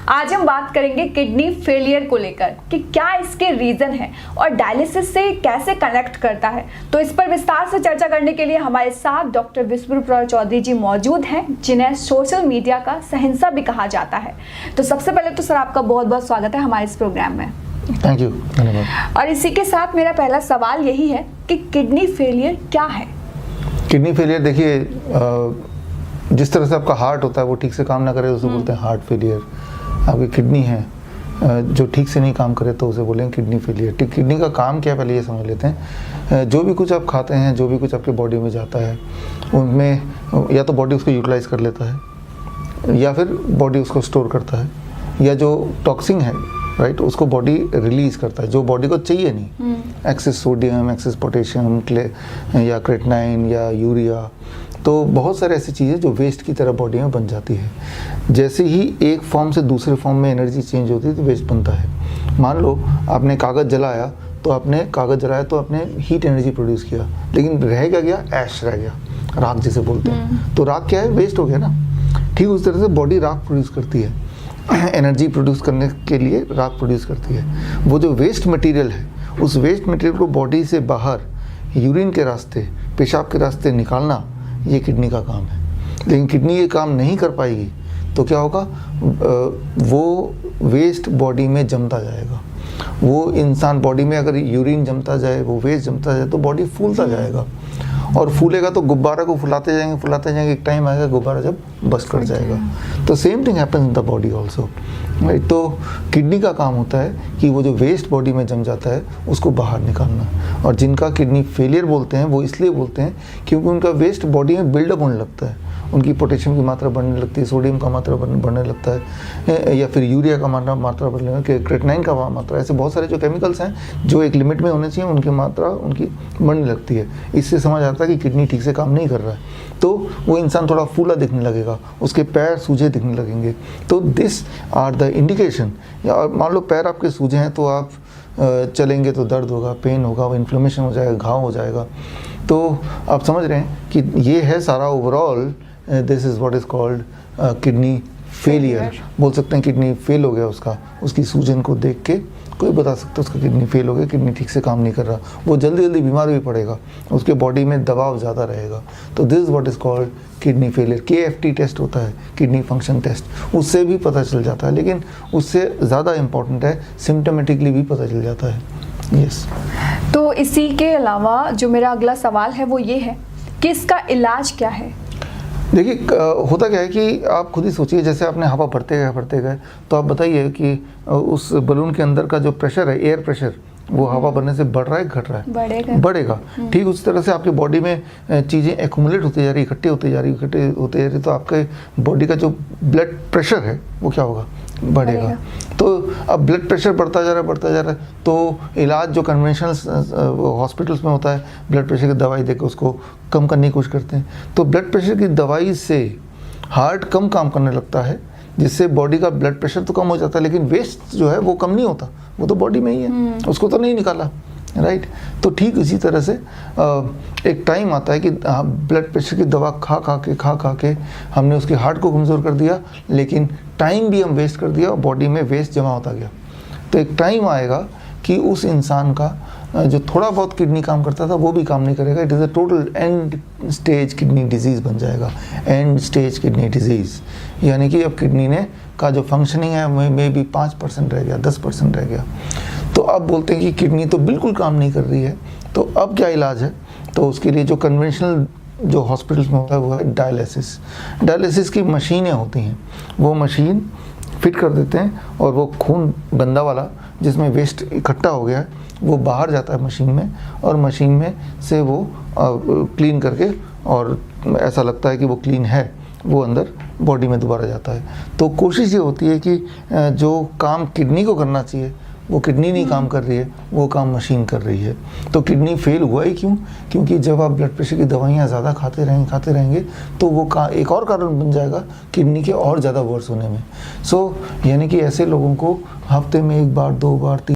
आज हम बात करेंगे किडनी फेलियर को लेकर कि क्या इसके रीजन है और डायलिसिस से कैसे कनेक्ट करता है। तो इस पर विस्तार से चर्चा करने के लिए हमारे साथ डॉक्टर विष्णुप्रभा चौधरी जी मौजूद हैं, जिन्हें सोशल मीडिया का शहंशाह भी कहा जाता है। तो सबसे पहले तो सर आपका बहुत बहुत स्वागत है हमारे इस प्रोग्राम में। थैंक यू, धन्यवाद। और इसी के साथ मेरा पहला सवाल यही है कि किडनी फेलियर क्या है। किडनी फेलियर देखिए, जिस तरह से आपका हार्ट होता है वो ठीक से काम ना करे उसे बोलते हैं हार्ट फेलियर। आपकी किडनी है जो ठीक से नहीं काम करे तो उसे बोलेंगे किडनी फेलियर। किडनी का काम क्या है पहले ये समझ लेते हैं। जो भी कुछ आप खाते हैं, जो भी कुछ आपके बॉडी में जाता है, उनमें या तो बॉडी उसको यूटिलाइज कर लेता है या फिर बॉडी उसको स्टोर करता है, या जो टॉक्सिन है राइट उसको बॉडी रिलीज करता है जो बॉडी को चाहिए नहीं। एक्सेस सोडियम, एक्सेस पोटेशियम, या क्रेटिनाइन या यूरिया, तो बहुत सारे ऐसी चीज़ें जो वेस्ट की तरह बॉडी में बन जाती है। जैसे ही एक फॉर्म से दूसरे फॉर्म में एनर्जी चेंज होती है तो वेस्ट बनता है। मान लो आपने कागज़ जलाया तो आपने हीट एनर्जी प्रोड्यूस किया, लेकिन रह क्या गया? ऐश रह गया, राख जिसे बोलते हैं। तो राख क्या है? वेस्ट हो गया ना। ठीक उस तरह से बॉडी राख प्रोड्यूस करती है, एनर्जी प्रोड्यूस करने के लिए राख प्रोड्यूस करती है। वो जो वेस्ट मटेरियल है, उस वेस्ट मटेरियल को बॉडी से बाहर यूरिन के रास्ते, पेशाब के रास्ते निकालना, ये किडनी का काम है। लेकिन किडनी ये काम नहीं कर पाएगी तो क्या होगा? वो वेस्ट बॉडी में जमता जाएगा। वो इंसान बॉडी में अगर यूरिन जमता जाए, वो वेस्ट जमता जाए तो बॉडी फूलता जाएगा, और फूलेगा तो गुब्बारा को फुलाते जाएंगे, एक टाइम आएगा गुब्बारा जब बस्ट कर जाएगा। तो same thing happens in the body also right. तो किडनी का काम होता है कि वो जो वेस्ट बॉडी में जम जाता है उसको बाहर निकालना। और जिनका किडनी फेलियर बोलते हैं वो इसलिए बोलते हैं क्योंकि उनका वेस्ट बॉडी में बिल्डअप होने लगता है। उनकी पोटेशियम की मात्रा बढ़ने लगती है, सोडियम का मात्रा बढ़ने लगता है, या फिर यूरिया का मात्रा बढ़ने लगता है, क्रेटिनाइन का मात्रा, ऐसे बहुत सारे जो केमिकल्स हैं जो एक लिमिट में होने चाहिए उनकी मात्रा उनकी बढ़ने लगती है। इससे समझ आता है कि किडनी ठीक से काम नहीं कर रहा है। तो वो इंसान थोड़ा फूला दिखने लगेगा, उसके पैर सूजे दिखने लगेंगे। तो दिस आर द इंडिकेशन। या मान लो पैर आपके सूजे हैं तो आप चलेंगे तो दर्द होगा, पेन होगा, इन्फ्लेमेशन हो जाएगा, घाव हो जाएगा। तो आप समझ रहे हैं कि ये है सारा overall, this is what is called kidney failure. बोल सकते हैं किडनी फेल हो गया उसकी सूजन को देख के कोई बता सकता है उसका किडनी फेल हो गया, किडनी ठीक से काम नहीं कर रहा। वो जल्दी बीमार भी पड़ेगा, उसके बॉडी में दबाव ज़्यादा रहेगा। तो this is what is called kidney failure. KFT test होता है, किडनी फंक्शन टेस्ट, उससे भी पता चल जाता है, लेकिन उससे ज़्यादा इम्पॉर्टेंट है सिम्टोमेटिकली भी पता चल जाता है। यस। तो इसी के अलावा जो मेरा अगला सवाल है वो ये है कि इसका इलाज क्या है। देखिए, होता क्या है कि आप खुद ही सोचिए, जैसे आपने हवा भरते गए तो आप बताइए कि उस बलून के अंदर का जो प्रेशर है, एयर प्रेशर, वो हवा भरने से बढ़ रहा है घट रहा है? बढ़ेगा। ठीक उस तरह से आपकी बॉडी में चीज़ें एक्यूमुलेट होती जा रही, इकट्ठी होती जा रही, तो आपके बॉडी का जो ब्लड प्रेशर है वो क्या होगा? बढ़ेगा। तो अब ब्लड प्रेशर बढ़ता जा रहा है तो इलाज जो कन्वेंशनल हॉस्पिटल्स में होता है, ब्लड प्रेशर की दवाई देकर उसको कम करने की कोशिश करते हैं। तो ब्लड प्रेशर की दवाई से हार्ट कम काम करने लगता है, जिससे बॉडी का ब्लड प्रेशर तो कम हो जाता है, लेकिन वेस्ट जो है वो कम नहीं होता, वो तो बॉडी में ही है, उसको तो नहीं निकाला राइट। तो ठीक इसी तरह से एक टाइम आता है कि ब्लड प्रेशर की दवा खा के हमने उसके हार्ट को कमज़ोर कर दिया, लेकिन टाइम भी हम वेस्ट कर दिया और बॉडी में वेस्ट जमा होता गया। तो एक टाइम आएगा कि उस इंसान का जो थोड़ा बहुत किडनी काम करता था वो भी काम नहीं करेगा। It is a total and stage kidney disease बन जाएगा। एंड स्टेज किडनी डिजीज़ यानी कि अब किडनी ने का जो फंक्शनिंग है में भी 5% रह गया, 10% रह गया। तो अब बोलते हैं कि किडनी तो बिल्कुल काम नहीं कर रही है, तो अब क्या इलाज है? तो उसके लिए जो कन्वेंशनल जो हॉस्पिटल्स में होता है वो है डायलिसिस की मशीनें होती हैं। वो मशीन फिट कर देते हैं और वो खून गंदा वाला जिसमें वेस्ट इकट्ठा हो गया है वो बाहर जाता है मशीन में, और मशीन में से वो क्लीन करके, और ऐसा लगता है कि वो क्लीन है, वो अंदर बॉडी में दोबारा जाता है। तो कोशिश ये होती है कि जो काम किडनी को करना चाहिए वो किडनी नहीं काम कर रही है, वो काम मशीन कर रही है। तो किडनी फेल हुआ ही क्यों? क्योंकि जब आप ब्लड प्रेशर की दवाइयाँ ज़्यादा खाते रहेंगे तो वो एक और कारण बन जाएगा किडनी के और ज़्यादा वर्स होने में। यानी कि ऐसे लोगों को हफ्ते में 1 बार 2 बार 3